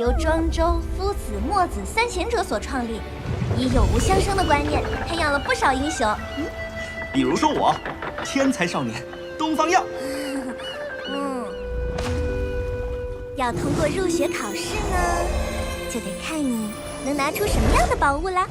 由庄周、夫子、墨子三贤者所创立，以有无相生的观念，培养了不少英雄。比如说我，天才少年东方耀。要通过入学考试呢，就得看你能拿出什么样的宝物啦。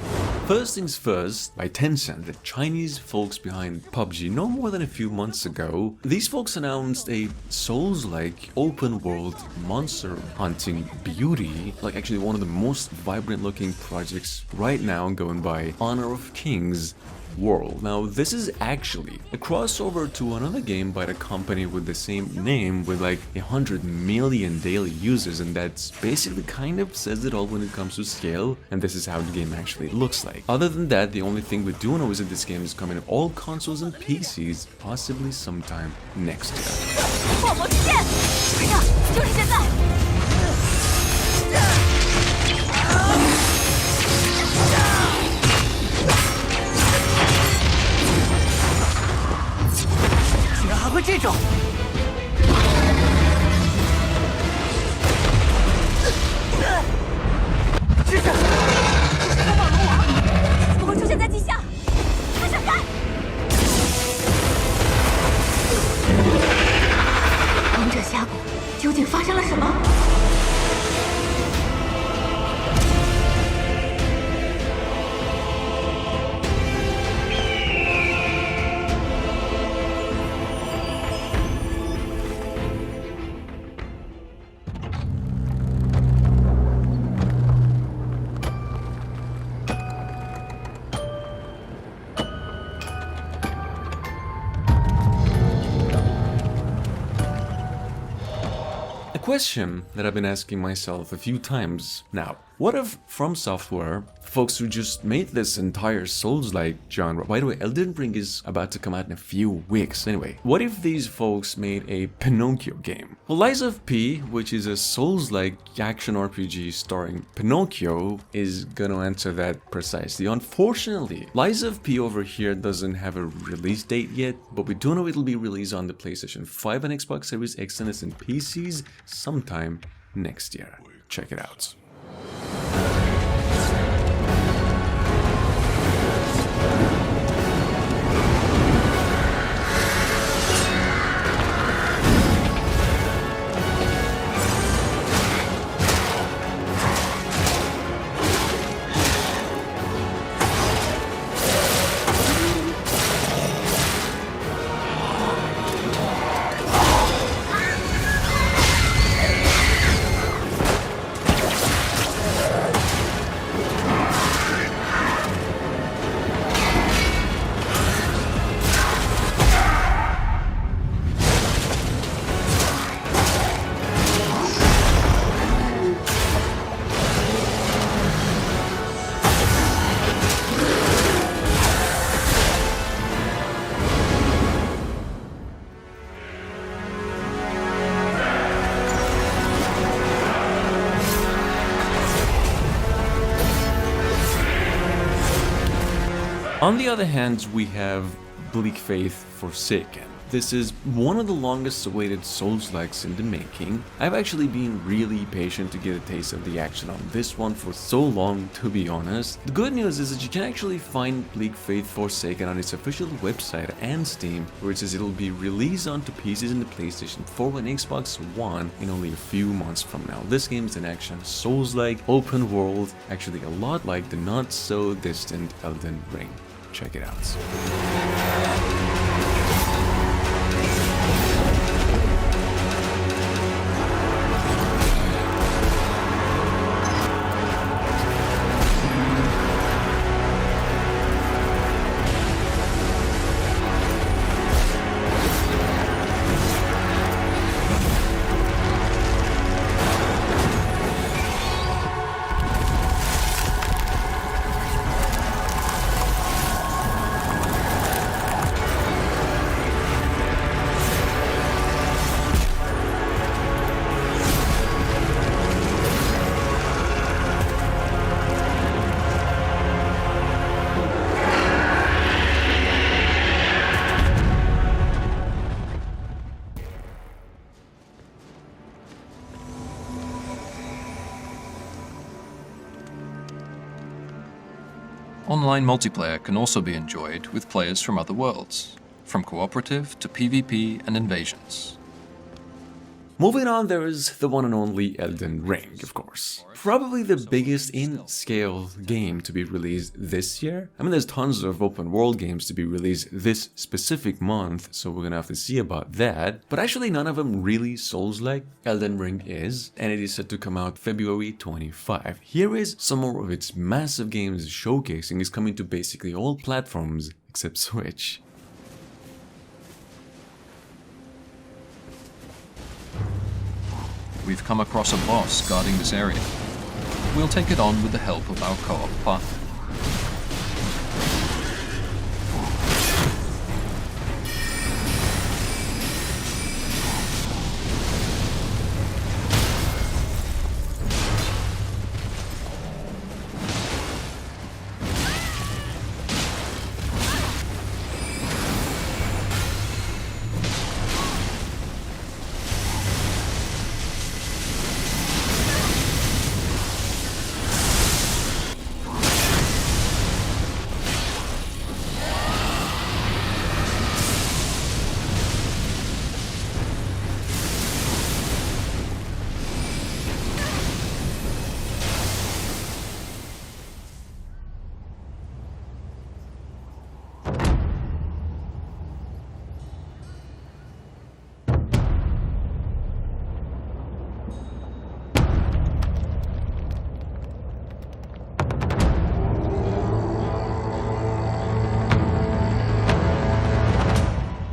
First things first, by DanChant, the Chinese folks behind PUBG, no more than a few months ago, these folks announced a Souls-like open-world monster hunting beauty, like actually one of the most vibrant-looking projects right now going by Honor of Kings World. Now this is actually a crossover to another game by the company with the same name with like 100 million daily users, and that's basically kind of says it all when it comes to scale, and this is how the game actually looks like. Other than that, the only thing we do know is that this game is coming to all consoles and PCs possibly sometime next year. 火魔出现，马上就是现在！ 还会这种？支持！魔法龙王怎么会出现在地下？快闪开！王者峡谷究竟发生了什么？ Question that I've been asking myself a few times now. What if From Software, folks who just made this entire Souls-like genre, by the way, Elden Ring is about to come out in a few weeks anyway, what if these folks made a Pinocchio game? Well, Lies of P, which is a Souls-like action RPG starring Pinocchio, is gonna answer that precisely. Unfortunately, Lies of P over here doesn't have a release date yet, but we do know it'll be released on the PlayStation 5 and Xbox Series X and S and PCs sometime next year. Check it out. On the other hand, we have Bleak Faith Forsaken. This is one of the longest awaited Souls-likes in the making. I've actually been really patient to get a taste of the action on this one for so long, to be honest. The good news is that you can actually find Bleak Faith Forsaken on its official website and Steam, where it says it'll be released onto PCs in the PlayStation 4 and Xbox One in only a few months from now. This game is an action Souls-like, open world, actually a lot like the not-so-distant Elden Ring. Check it out. online multiplayer can also be enjoyed with players from other worlds, from cooperative to PvP and invasions. Moving on, there is the one and only Elden Ring, of course. Probably the biggest in-scale game to be released this year. I mean, there's tons of open world games to be released this specific month, so we're gonna have to see about that. But actually, none of them really Souls-like. Elden Ring is, and it is set to come out February 25. Here is some more of its massive games showcasing. Is coming to basically all platforms except Switch. We've come across a boss guarding this area. We'll take it on with the help of our co-op partner.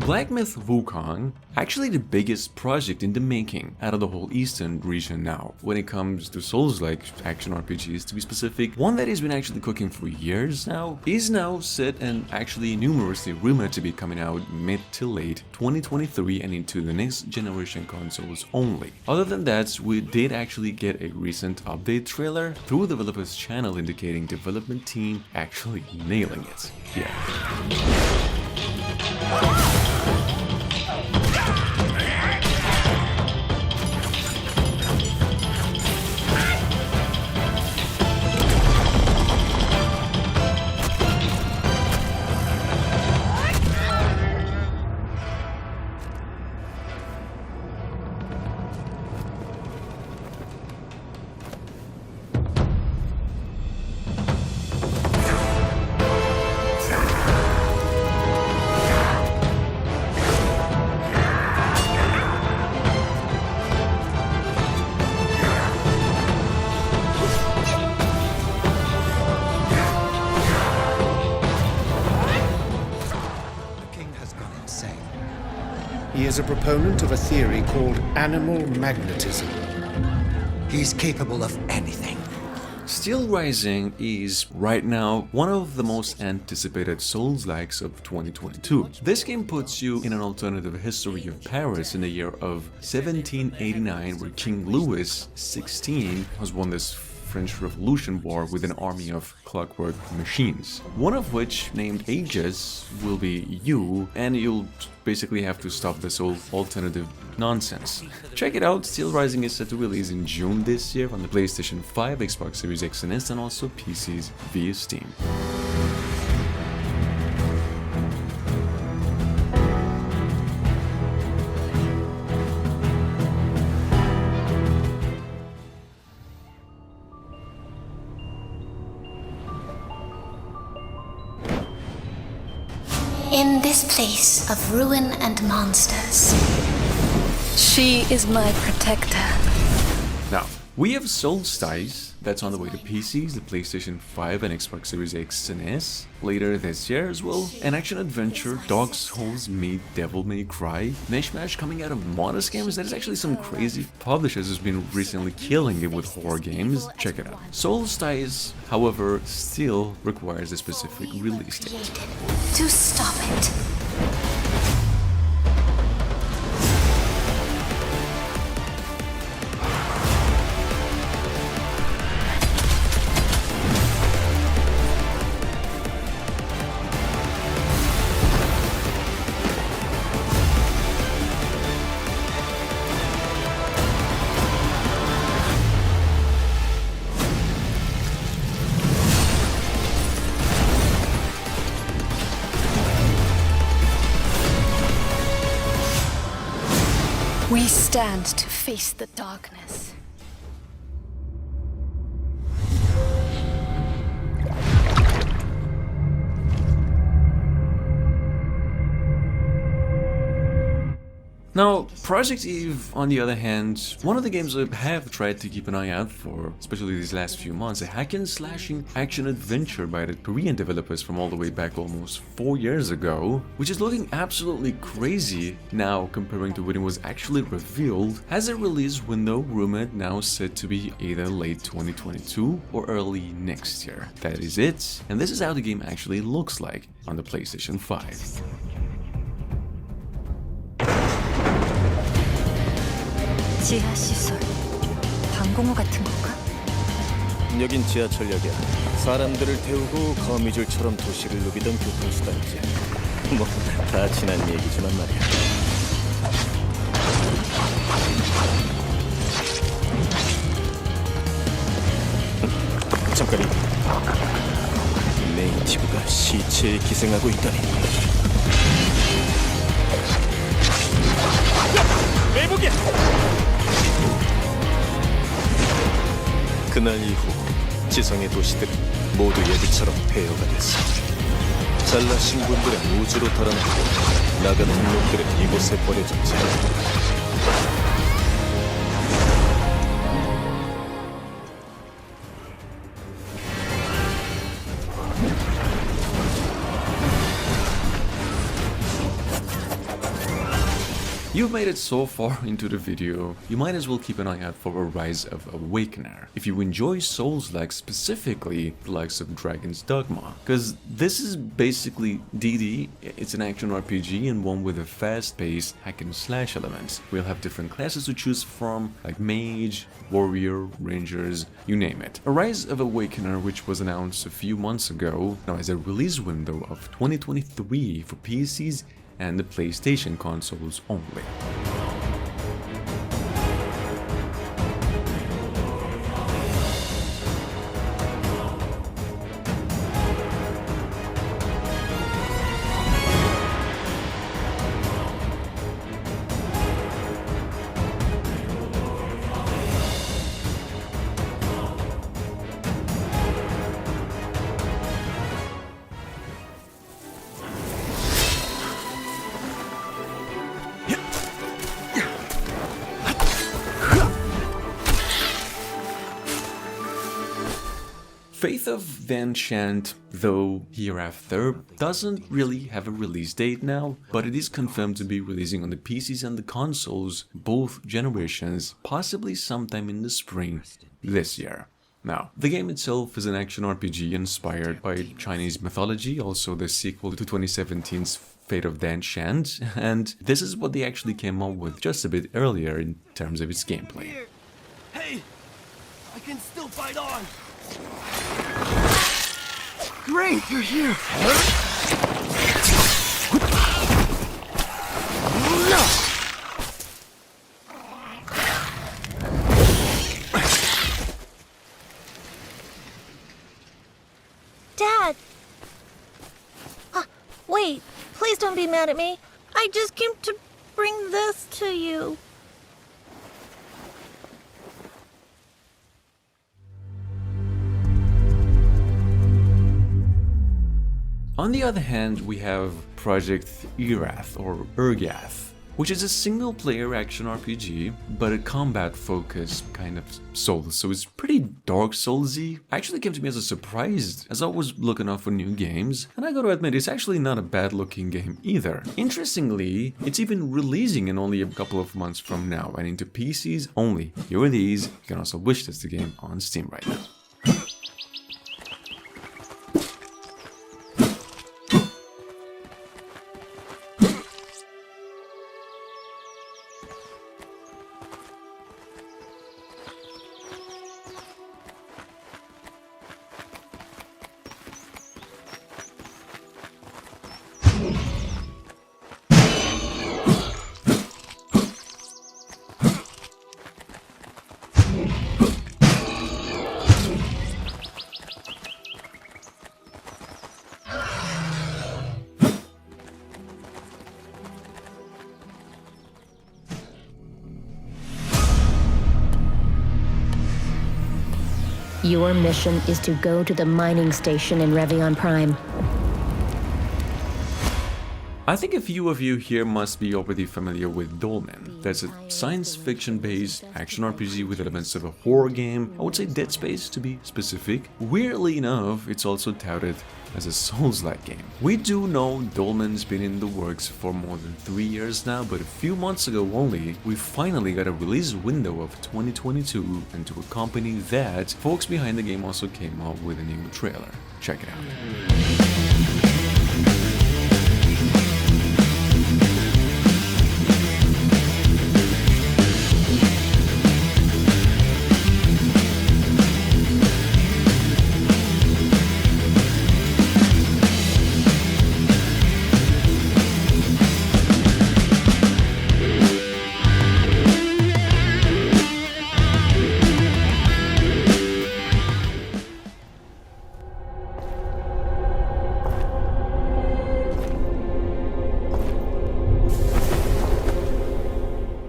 Black Myth Wukong, actually the biggest project in the making out of the whole eastern region now, when it comes to Souls-like action RPGs to be specific. One that has been actually cooking for years now, is now set and actually numerously rumored to be coming out mid to late 2023 and into the next generation consoles only. Other than that, we did actually get a recent update trailer through the developer's channel indicating development team actually nailing it. Yeah. He is a proponent of a theory called animal magnetism. He's capable of anything. Steelrising is, right now, one of the most anticipated Souls-likes of 2022. This game puts you in an alternative history of Paris in the year of 1789, where King Louis XVI has won this French Revolution war with an army of clockwork machines. One of which, named Aegis, will be you, and you'll basically have to stop this whole alternative nonsense. Check it out, Steelrising is set to release in June this year on the PlayStation 5, Xbox Series X and S, and also PCs via Steam. In this place of ruin and monsters, She is my protector. Now, we have Soulstice, that's on the way to PCs, the PlayStation 5 and Xbox Series X and S later this year as well. An action-adventure, Dark Souls meet Devil May Cry, mishmash coming out of Modest Games. That is actually some crazy publishers who's been recently killing it with horror games. Check it out. Soulstice, however, still requires a specific release date. to stop it. We stand to face the darkness. Now, Project Eve, on the other hand, one of the games I have tried to keep an eye out for, especially these last few months, a hack-and-slashing action-adventure by the Korean developers from all the way back almost 4 years ago, which is looking absolutely crazy now comparing to when it was actually revealed, has a release window rumored now set to be either late 2022 or early next year. That is it, and this is how the game actually looks like on the PlayStation 5. 지하 시설, 방공호 같은 건가? 여긴 지하철역이야. 사람들을 태우고 거미줄처럼 도시를 누비던 교통수단이지. 뭐 다 지난 얘기지만 말이야. 잠깐이. 네이티브가 시체에 기생하고 있다니. 내복이야! 그날 이후 지성의 도시들은 모두 예비처럼 폐허가 됐어. 잘나신 분들은 우주로 달아나고 나가는 놈들은 이곳에 버려졌지. You've made it so far into the video, you might as well keep an eye out for a Rise of Awakener. If you enjoy Souls-like, specifically the likes of Dragon's Dogma, because this is basically DD, it's an action RPG and one with a fast-paced hack-and-slash element. We'll have different classes to choose from, like Mage, Warrior, Rangers, you name it. A Rise of Awakener, which was announced a few months ago, now has a release window of 2023 for PCs and the PlayStation consoles only. Faith of DanChant, though hereafter, doesn't really have a release date now, but it is confirmed to be releasing on the PCs and the consoles, both generations, possibly sometime in the spring this year. Now, the game itself is an action RPG inspired by Chinese mythology, also the sequel to 2017's Fate of DanChant, and this is what they actually came up with just a bit earlier in terms of its gameplay. Hey, I can still fight on. Great, you're here. Dad! Wait, please don't be mad at me. I just came to bring this to you. On the other hand, we have Project Erath, or Ergath, which is a single-player action RPG, but a combat-focused kind of Souls, so it's pretty Dark Souls-y. Actually came to me as a surprise, as I was looking out for new games, and I gotta admit, it's actually not a bad-looking game either. Interestingly, it's even releasing in only a couple of months from now, and into PCs only. Here are these, you can also wishlist the game on Steam right now. Your mission is to go to the mining station in Revion Prime. I think a few of you here must be already familiar with Dolmen. That's a science fiction-based action RPG with elements of a horror game, I would say Dead Space to be specific. Weirdly enough, it's also touted as a Souls-like game. We do know Dolmen's been in the works for more than 3 years now, but a few months ago only, we finally got a release window of 2022, and to accompany that, folks behind the game also came up with a new trailer. Check it out.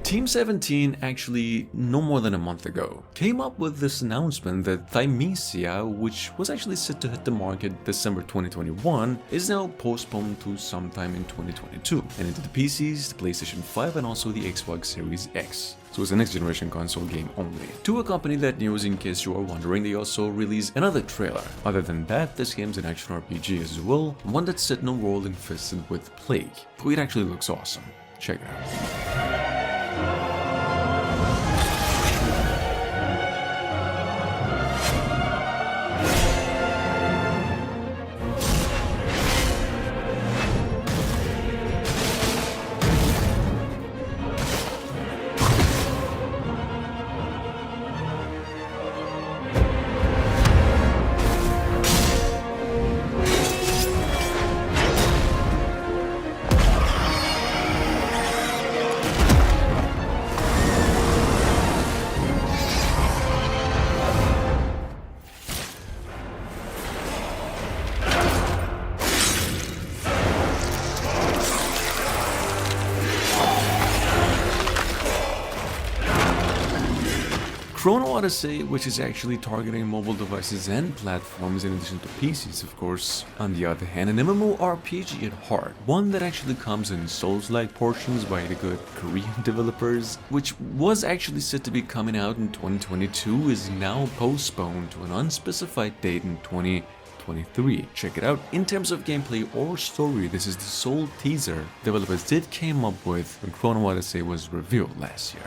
Team 17 actually no more than a month ago came up with this announcement that Thymesia, which was actually set to hit the market December 2021, is now postponed to sometime in 2022 and into the PCs, the PlayStation 5 and also the Xbox Series X. So it's a next generation console game only. To accompany that news, in case you are wondering, they also released another trailer. Other than that, this game's an action RPG as well, one that's set in a world infested with plague. It actually looks awesome. Check it out. Chrono Odyssey, which is actually targeting mobile devices and platforms in addition to PCs, of course, on the other hand, an MMORPG at heart, one that actually comes in Souls-like portions by the good Korean developers, which was actually set to be coming out in 2022, is now postponed to an unspecified date in 2023. Check it out. In terms of gameplay or story, this is the sole teaser developers did came up with when Chrono Odyssey was revealed last year.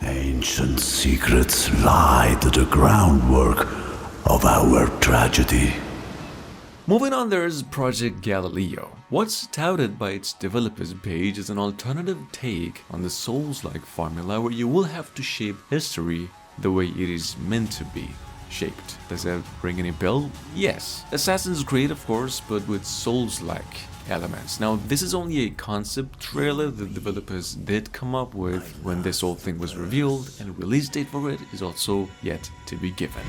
Ancient secrets lie to the groundwork of our tragedy. Moving on, there's Project Galileo. What's touted by its developers page is an alternative take on the Souls-like formula where you will have to shape history the way it is meant to be shaped. Does that ring any bell? Yes. Assassin's Creed, of course, but with Souls-like elements. Now, this is only a concept trailer the developers did come up with when this whole thing was revealed, and release date for it is also yet to be given.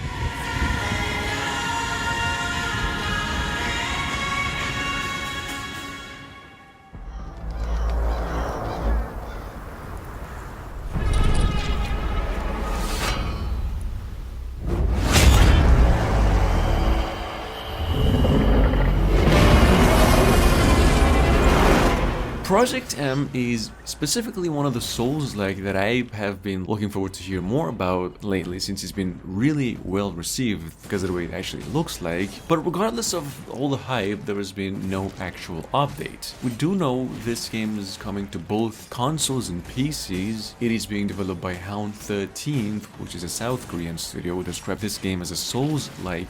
Project M is specifically one of the Souls-like that I have been looking forward to hear more about lately, since it's been really well received because of the way it actually looks like. But regardless of all the hype, there has been no actual update. We do know this game is coming to both consoles and PCs. It is being developed by Hound 13th, which is a South Korean studio who described this game as a Souls-like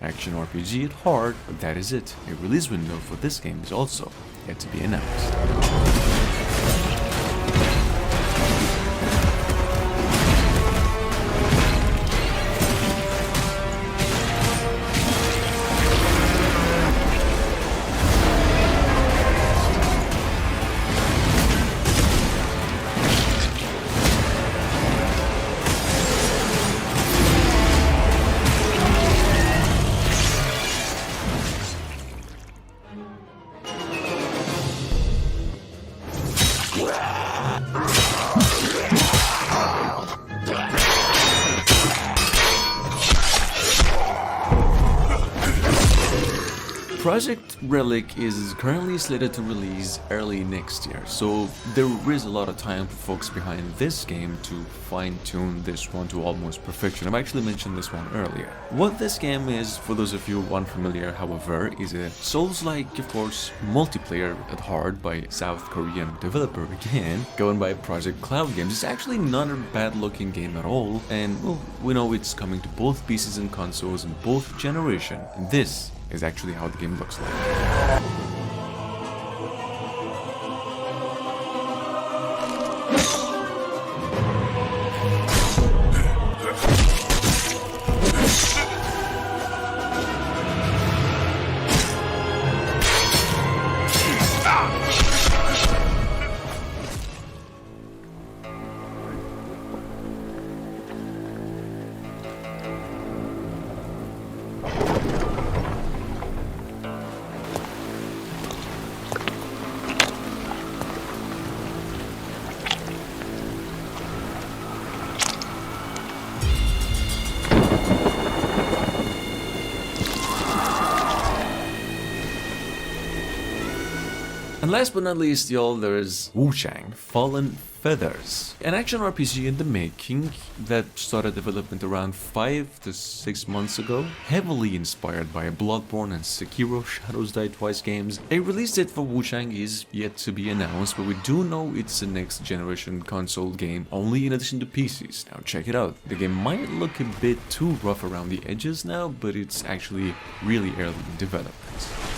action RPG at heart, but that is it. A release window for this game is also yet to be announced. Project Relic is currently slated to release early next year, so there is a lot of time for folks behind this game to fine-tune this one to almost perfection. I've actually mentioned this one earlier. What this game is, for those of you unfamiliar, however, is a Souls-like, of course, multiplayer at heart by South Korean developer again, going by Project Cloud Games. It's actually not a bad-looking game at all, and well, we know it's coming to both PCs and consoles in both generations, and this is actually how the game looks like. And last but not least, y'all, there is Wu-Chang, Fallen Feathers, an action RPG in the making that started development around 5 to 6 months ago, heavily inspired by Bloodborne and Sekiro Shadows Die Twice games. A release date for Wu-Chang is yet to be announced, but we do know it's a next generation console game only in addition to PCs. Now check it out. The game might look a bit too rough around the edges now, but it's actually really early in development.